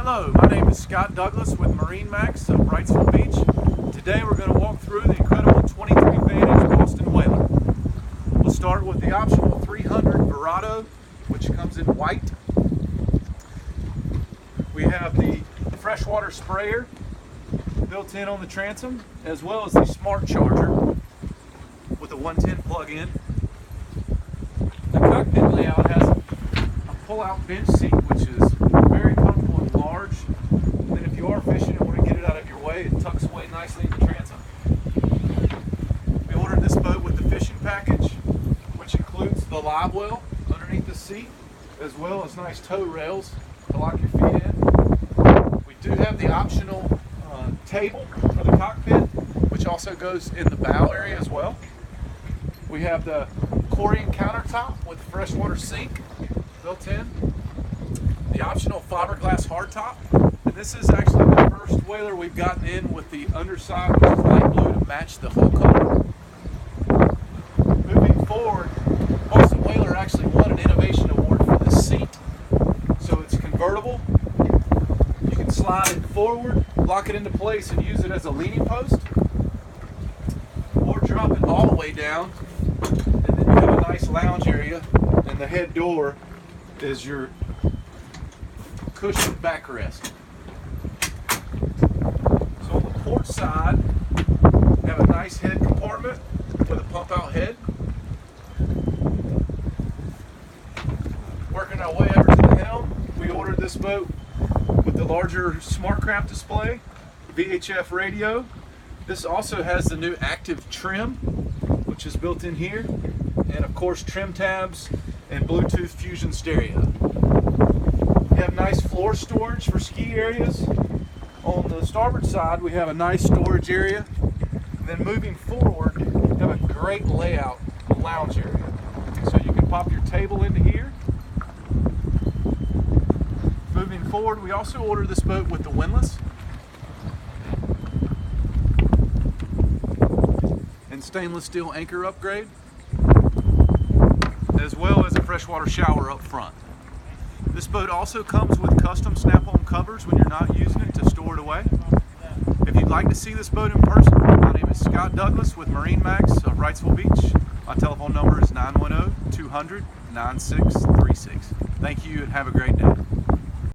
Hello, my name is Scott Douglas with MarineMax of Wrightsville Beach. Today we're going to walk through the incredible 23 Vantage Boston Whaler. We'll start with the optional 300 Verado, which comes in white. We have the freshwater sprayer built in on the transom, as well as the smart charger with a 110 plug-in. The cockpit layout has a pull-out bench seat, which is very comfortable and large. And then if you are fishing and want to get it out of your way, it tucks away nicely in the transom. We ordered this boat with the fishing package, which includes the live well underneath the seat, as well as nice tow rails to lock your feet in. We do have the optional table for the cockpit, which also goes in the bow area as well. We have the Corian countertop with freshwater sink built in. The optional fiberglass hardtop. And this is actually the first whaler we've gotten in with the underside, which is light blue, to match the hull color. Moving forward, Boston Whaler actually won an innovation award for this seat. So it's convertible. You can slide it forward, lock it into place, and use it as a leaning post, or drop it all the way down, and then you have a nice lounge area, and the head door is your cushioned backrest. So on the port side, we have a nice head compartment with a pump out head. Working our way over to the helm, we ordered this boat with the larger SmartCraft display, VHF radio. This also has the new active trim, which is built in here, and of course trim tabs and Bluetooth fusion stereo. We have nice floor storage for ski areas. On the starboard side, we have a nice storage area. And then moving forward, we have a great layout lounge area. So you can pop your table into here. Moving forward, we also ordered this boat with the windlass and stainless steel anchor upgrade, as well as a freshwater shower up front. This boat also comes with custom snap-on covers when you're not using it to store it away. If you'd like to see this boat in person, my name is Scott Douglas with MarineMax of Wrightsville Beach. My telephone number is 910-200-9636. Thank you and have a great day.